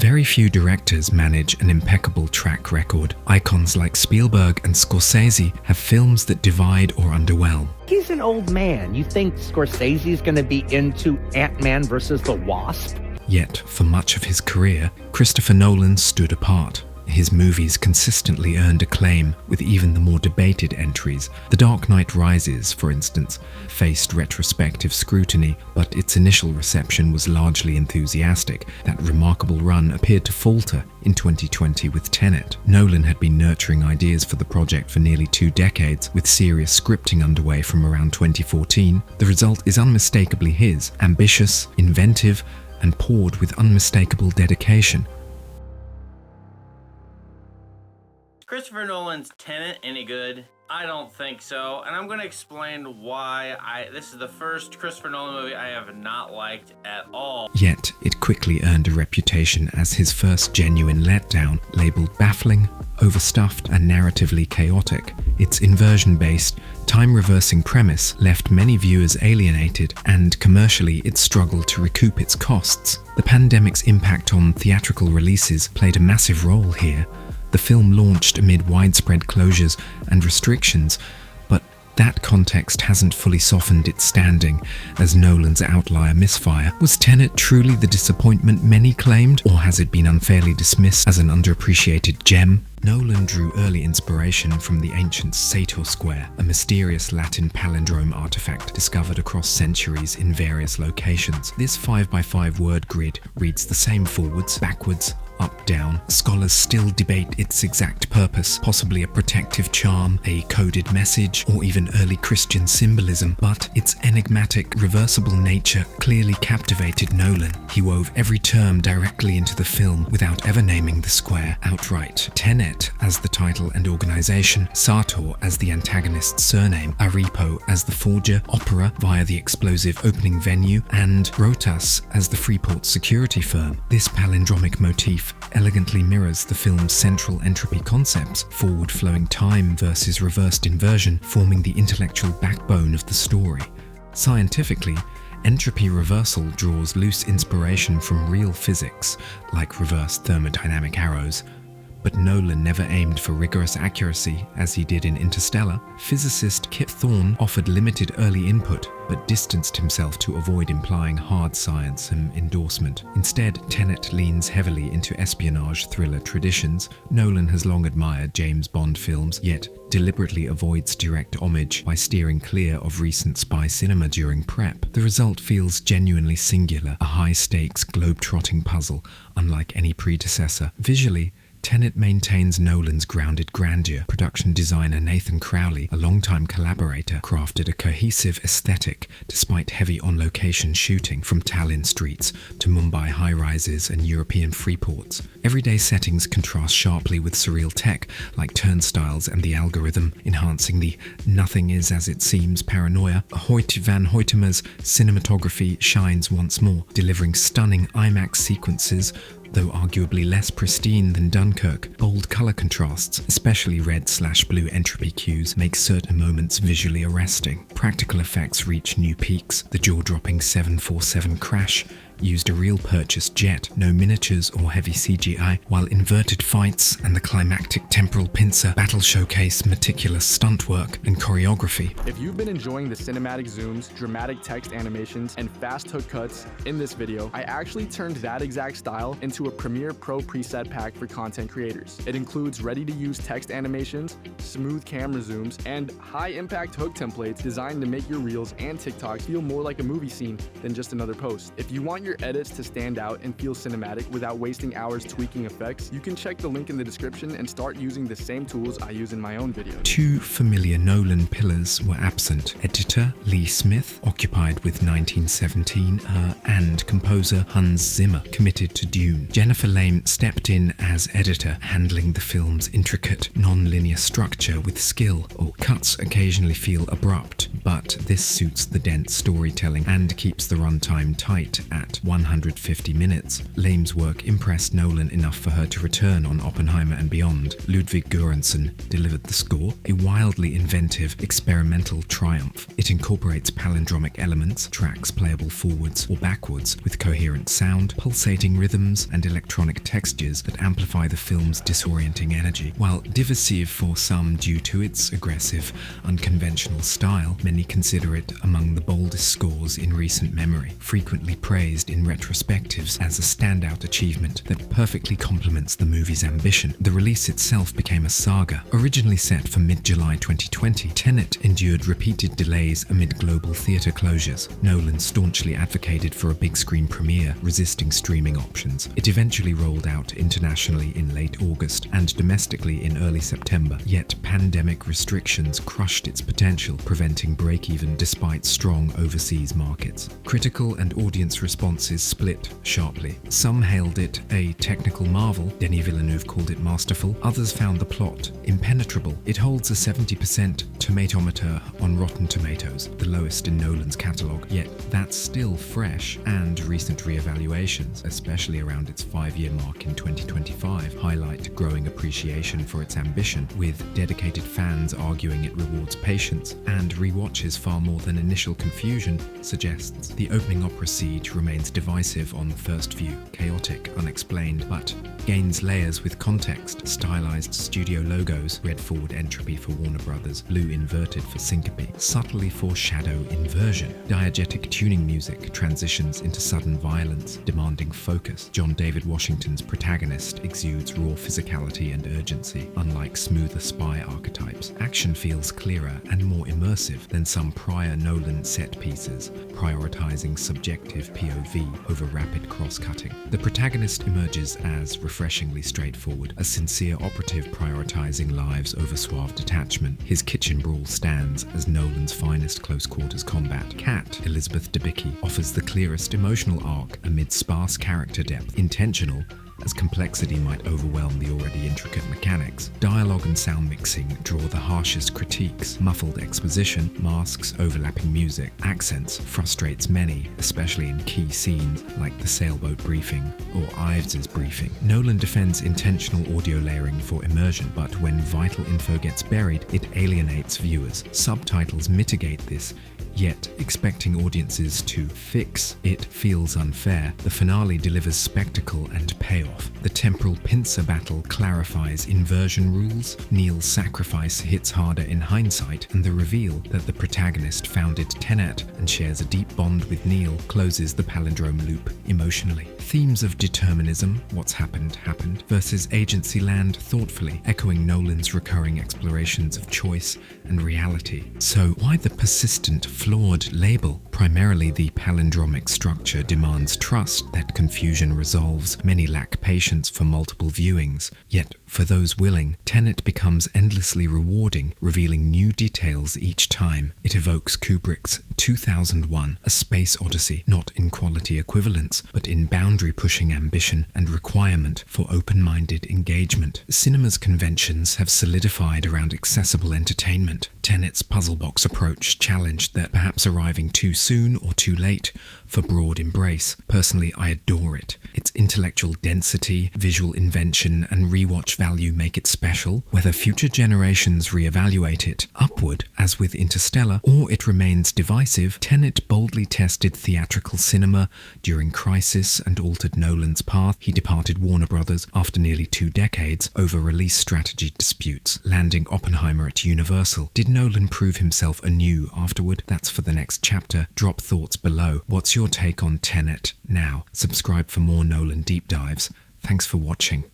Very few directors manage an impeccable track record. Icons like Spielberg and Scorsese have films that divide or underwhelm. He's an old man. You think Scorsese's going to be into Ant-Man versus the Wasp? Yet, for much of his career, Christopher Nolan stood apart. His movies consistently earned acclaim, with even the more debated entries. The Dark Knight Rises, for instance, faced retrospective scrutiny, but its initial reception was largely enthusiastic. That remarkable run appeared to falter in 2020 with Tenet. Nolan had been nurturing ideas for the project for nearly 2 decades, with serious scripting underway from around 2014. The result is unmistakably his, ambitious, inventive, and poured with unmistakable dedication. Christopher Nolan's Tenet any good? I don't think so, and I'm going to explain why. This is the first Christopher Nolan movie I have not liked at all. Yet, it quickly earned a reputation as his first genuine letdown, labelled baffling, overstuffed, and narratively chaotic. Its inversion-based, time-reversing premise left many viewers alienated, and commercially it struggled to recoup its costs. The pandemic's impact on theatrical releases played a massive role here. The film launched amid widespread closures and restrictions, but that context hasn't fully softened its standing as Nolan's outlier misfire. Was Tenet truly the disappointment many claimed, or has it been unfairly dismissed as an underappreciated gem? Nolan drew early inspiration from the ancient Sator Square, a mysterious Latin palindrome artifact discovered across centuries in various locations. This 5x5 word grid reads the same forwards, backwards, up, down. Scholars still debate its exact purpose, possibly a protective charm, a coded message, or even early Christian symbolism, but its enigmatic, reversible nature clearly captivated Nolan. He wove every term directly into the film without ever naming the square outright. Tenet as the title and organization, Sator as the antagonist's surname, Aripo as the forger, Opera via the explosive opening venue, and Rotas as the Freeport security firm. This palindromic motif elegantly mirrors the film's central entropy concepts, forward-flowing time versus reversed inversion, forming the intellectual backbone of the story. Scientifically, entropy reversal draws loose inspiration from real physics, like reverse thermodynamic arrows, but Nolan never aimed for rigorous accuracy as he did in Interstellar. Physicist Kip Thorne offered limited early input, but distanced himself to avoid implying hard science and endorsement. Instead, Tenet leans heavily into espionage thriller traditions. Nolan has long admired James Bond films, yet deliberately avoids direct homage by steering clear of recent spy cinema during prep. The result feels genuinely singular, a high-stakes, globe-trotting puzzle, unlike any predecessor. Visually, Tenet maintains Nolan's grounded grandeur. Production designer Nathan Crowley, a longtime collaborator, crafted a cohesive aesthetic despite heavy on-location shooting, from Tallinn streets to Mumbai high-rises and European freeports. Everyday settings contrast sharply with surreal tech like turnstiles and the algorithm, enhancing the nothing is as it seems paranoia. Hoyt van Hoytema's cinematography shines once more, delivering stunning IMAX sequences, though arguably less pristine than Dunkirk. Bold color contrasts, especially red/blue entropy cues, make certain moments visually arresting. Practical effects reach new peaks. The jaw-dropping 747 crash used a real purchased jet, no miniatures or heavy CGI, while inverted fights and the climactic temporal pincer battle showcase meticulous stunt work and choreography. If you've been enjoying the cinematic zooms, dramatic text animations, and fast hook cuts in this video, I actually turned that exact style into a Premiere Pro preset pack for content creators. It includes ready-to-use text animations, smooth camera zooms, and high-impact hook templates designed to make your Reels and TikToks feel more like a movie scene than just another post. If you want your edits to stand out and feel cinematic without wasting hours tweaking effects, you can check the link in the description and start using the same tools I use in my own videos. Two familiar Nolan pillars were absent. Editor Lee Smith, occupied with 1917, and composer Hans Zimmer, committed to Dune. Jennifer Lame stepped in as editor, handling the film's intricate, non-linear structure with skill. Or cuts occasionally feel abrupt, but this suits the dense storytelling and keeps the runtime tight at at 150 minutes. Lame's work impressed Nolan enough for her to return on Oppenheimer and beyond. Ludwig Göransson delivered the score, a wildly inventive, experimental triumph. It incorporates palindromic elements, tracks playable forwards or backwards, with coherent sound, pulsating rhythms, and electronic textures that amplify the film's disorienting energy. While divisive for some due to its aggressive, unconventional style, many consider it among the boldest scores in recent memory, frequently praised in retrospectives as a standout achievement that perfectly complements the movie's ambition. The release itself became a saga. Originally set for mid-July 2020, Tenet endured repeated delays amid global theatre closures. Nolan staunchly advocated for a big-screen premiere, resisting streaming options. It eventually rolled out internationally in late August and domestically in early September, yet pandemic restrictions crushed its potential, preventing break-even despite strong overseas markets. Critical and audience responses split sharply. Some hailed it a technical marvel, Denis Villeneuve called it masterful, others found the plot impenetrable. It holds a 70% tomatometer on Rotten Tomatoes, the lowest in Nolan's catalogue, yet that's still fresh, and recent re-evaluations, especially around its 5-year mark in 2025, highlight growing appreciation for its ambition, with dedicated fans arguing it rewards patience, and rewatches far more than initial confusion suggests. The opening opera siege remains divisive on first view, chaotic, unexplained, but gains layers with context. Stylized studio logos, red forward entropy for Warner Brothers, blue inverted for syncope, subtly foreshadow inversion. Diegetic tuning music transitions into sudden violence, demanding focus. John David Washington's protagonist exudes raw physicality and urgency, unlike smoother spy archetypes. Action feels clearer and more immersive than some prior Nolan set pieces, prioritizing subjective POV over rapid cross-cutting. The protagonist emerges as refreshingly straightforward, a sincere operative prioritizing lives over suave detachment. His kitchen brawl stands as Nolan's finest close-quarters combat. Kat, Elizabeth Debicki, offers the clearest emotional arc amid sparse character depth, intentional as complexity might overwhelm the already intricate mechanics. Dialogue and sound mixing draw the harshest critiques. Muffled exposition, masks overlapping music, accents frustrates many, especially in key scenes like the sailboat briefing or Ives's briefing. Nolan defends intentional audio layering for immersion, but when vital info gets buried, it alienates viewers. Subtitles mitigate this, yet expecting audiences to fix it feels unfair. The finale delivers spectacle and payoff. The temporal pincer battle clarifies inversion rules, Neil's sacrifice hits harder in hindsight, and the reveal that the protagonist founded Tenet and shares a deep bond with Neil closes the palindrome loop emotionally. Themes of determinism, what's happened, happened, versus agency land thoughtfully, echoing Nolan's recurring explorations of choice and reality. So why the persistent, flawed label? Primarily, the palindromic structure demands trust that confusion resolves. Many lack patience for multiple viewings. Yet, for those willing, Tenet becomes endlessly rewarding, revealing new details each time. It evokes Kubrick's 2001, A Space Odyssey, not in quality equivalence, but in boundary-pushing ambition and requirement for open-minded engagement. Cinema's conventions have solidified around accessible entertainment. Tenet's puzzle box approach challenged that, perhaps arriving too soon or too late for broad embrace. Personally, I adore it. Its intellectual density, visual invention, and rewatch value make it special. Whether future generations reevaluate it upward, as with Interstellar, or it remains divisive, Tenet boldly tested theatrical cinema during crisis and altered Nolan's path. He departed Warner Brothers after nearly 2 decades over release strategy disputes, landing Oppenheimer at Universal. Did Nolan prove himself anew afterward? That's for the next chapter. Drop thoughts below. What's your take on Tenet now? Subscribe for more Nolan deep dives. Thanks for watching.